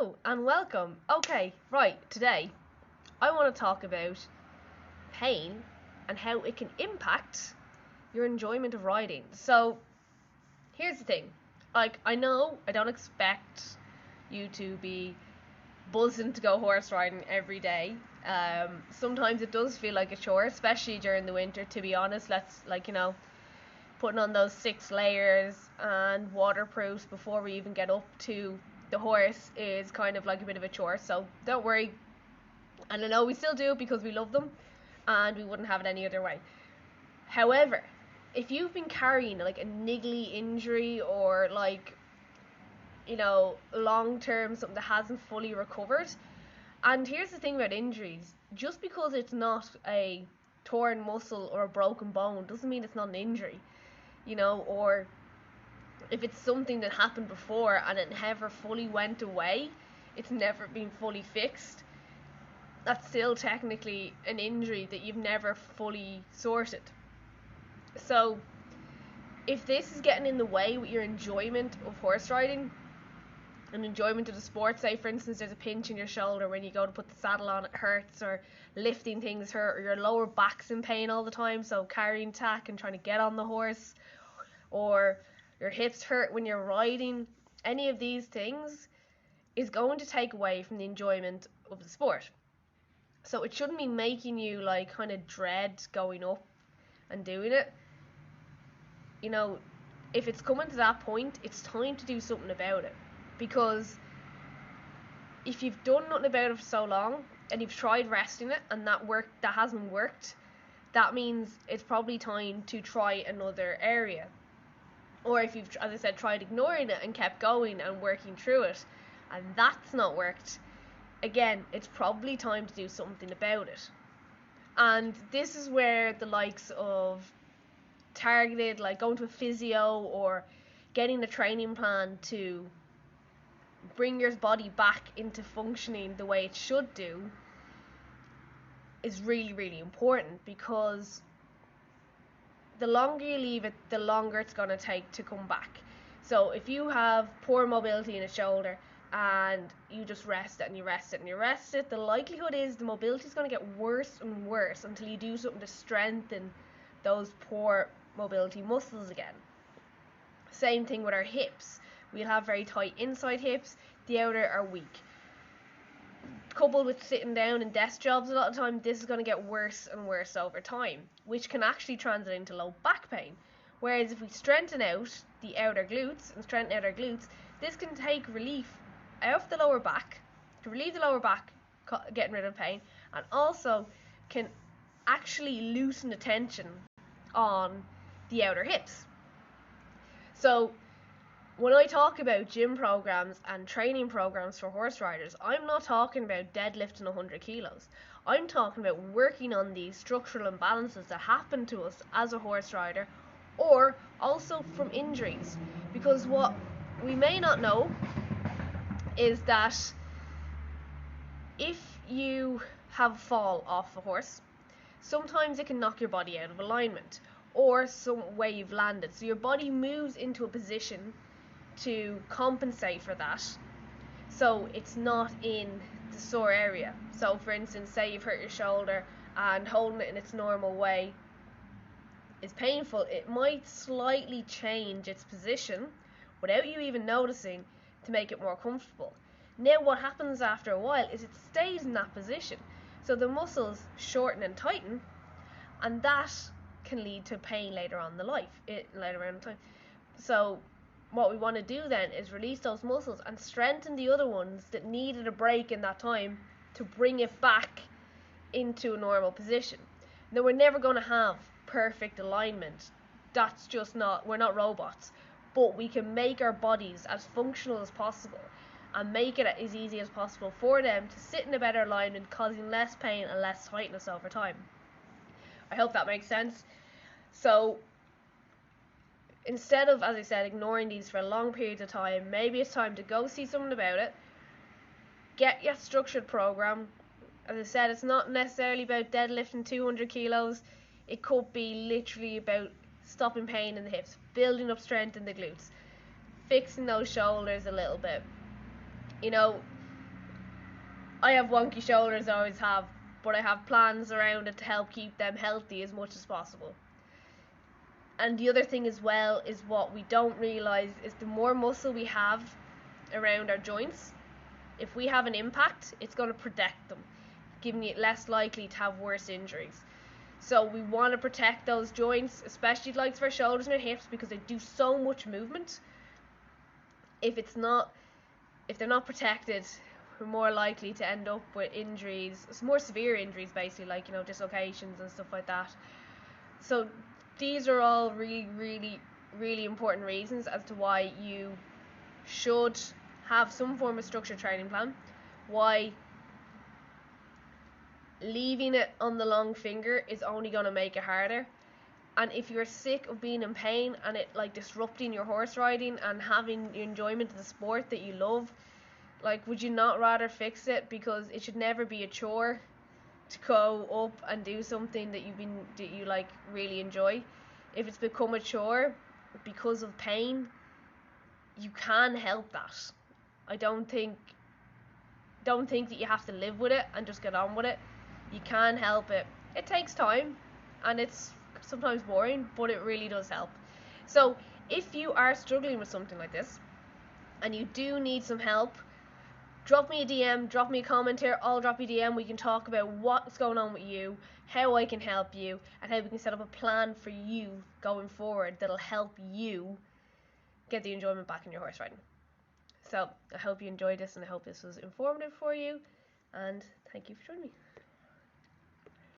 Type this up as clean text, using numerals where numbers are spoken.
Hello and welcome. Okay, right, today I want to talk about pain and how it can impact your enjoyment of riding. So, here's the thing. I know I don't expect you to be buzzing to go horse riding every day. Sometimes it does feel like a chore, especially during the winter, to be honest. Putting on those 6 layers and waterproofs before we even get up to the horse is kind of like a bit of a chore, so don't worry. And I know we still do it because we love them and we wouldn't have it any other way. However, if you've been carrying like a niggly injury or long term something that hasn't fully recovered, and here's the thing about injuries, just because it's not a torn muscle or a broken bone doesn't mean it's not an injury, or if it's something that happened before and it never fully went away, it's never been fully fixed, that's still technically an injury that you've never fully sorted. So if this is getting in the way with your enjoyment of horse riding and enjoyment of the sport, say for instance there's a pinch in your shoulder when you go to put the saddle on, it hurts, or lifting things hurt, or your lower back's in pain all the time, so carrying tack and trying to get on the horse, or your hips hurt when you're riding, any of these things is going to take away from the enjoyment of the sport. So it shouldn't be making you kind of dread going up and doing it. If it's coming to that point, it's time to do something about it. Because if you've done nothing about it for so long and you've tried resting it and that hasn't worked, that means it's probably time to try another area. Or if you've, as I said, tried ignoring it and kept going and working through it and that's not worked, again, it's probably time to do something about it. And this is where the likes of targeted, like going to a physio or getting a training plan to bring your body back into functioning the way it should do, is really, really important, because the longer you leave it, the longer it's going to take to come back. So if you have poor mobility in a shoulder and you just rest it and you rest it and you rest it, the likelihood is the mobility is going to get worse and worse until you do something to strengthen those poor mobility muscles again. Same thing with our hips. We'll have very tight inside hips, the outer are weak. Coupled with sitting down in desk jobs a lot of time, this is going to get worse and worse over time, which can actually translate into low back pain. Whereas if we strengthen out the outer glutes and strengthen out our glutes, this can take relief out of the lower back, to relieve the lower back, getting rid of pain, and also can actually loosen the tension on the outer hips. So when I talk about gym programs and training programs for horse riders, I'm not talking about deadlifting 100 kilos. I'm talking about working on these structural imbalances that happen to us as a horse rider, or also from injuries. Because what we may not know is that if you have a fall off a horse, sometimes it can knock your body out of alignment, or some way you've landed. So your body moves into a position to compensate for that, so it's not in the sore area. So for instance, say you've hurt your shoulder and holding it in its normal way is painful, it might slightly change its position without you even noticing to make it more comfortable. Now what happens after a while is it stays in that position, so the muscles shorten and tighten, and that can lead to pain later on in the time. So what we want to do then is release those muscles and strengthen the other ones that needed a break in that time to bring it back into a normal position. Now, we're never going to have perfect alignment. That's just not, we're not robots. But we can make our bodies as functional as possible and make it as easy as possible for them to sit in a better alignment, causing less pain and less tightness over time. I hope that makes sense. So instead of, as I said, ignoring these for long periods of time, maybe it's time to go see someone about it. Get your structured program. As I said, it's not necessarily about deadlifting 200 kilos. It could be literally about stopping pain in the hips, building up strength in the glutes, fixing those shoulders a little bit. I have wonky shoulders, I always have, but I have plans around it to help keep them healthy as much as possible. And the other thing as well is what we don't realise is the more muscle we have around our joints, if we have an impact, it's going to protect them, giving you less likely to have worse injuries. So we want to protect those joints, especially the likes of our shoulders and our hips, because they do so much movement. If they're not protected, we're more likely to end up with injuries, more severe injuries basically, like, you know, dislocations and stuff like that. So these are all really, really, really important reasons as to why you should have some form of structured training plan, why leaving it on the long finger is only going to make it harder. And if you're sick of being in pain and it like disrupting your horse riding and having the enjoyment of the sport that you love, like, would you not rather fix it? Because it should never be a chore to go up and do something that you like really enjoy. If it's become a chore because of pain, you can help that. I don't think that you have to live with it and just get on with it. You can help it. It takes time and it's sometimes boring, but it really does help. So if you are struggling with something like this and you do need some help, drop me a DM, drop me a comment here, I'll drop you a DM. We can talk about what's going on with you, how I can help you, and how we can set up a plan for you going forward that'll help you get the enjoyment back in your horse riding. So I hope you enjoyed this and I hope this was informative for you, and thank you for joining me.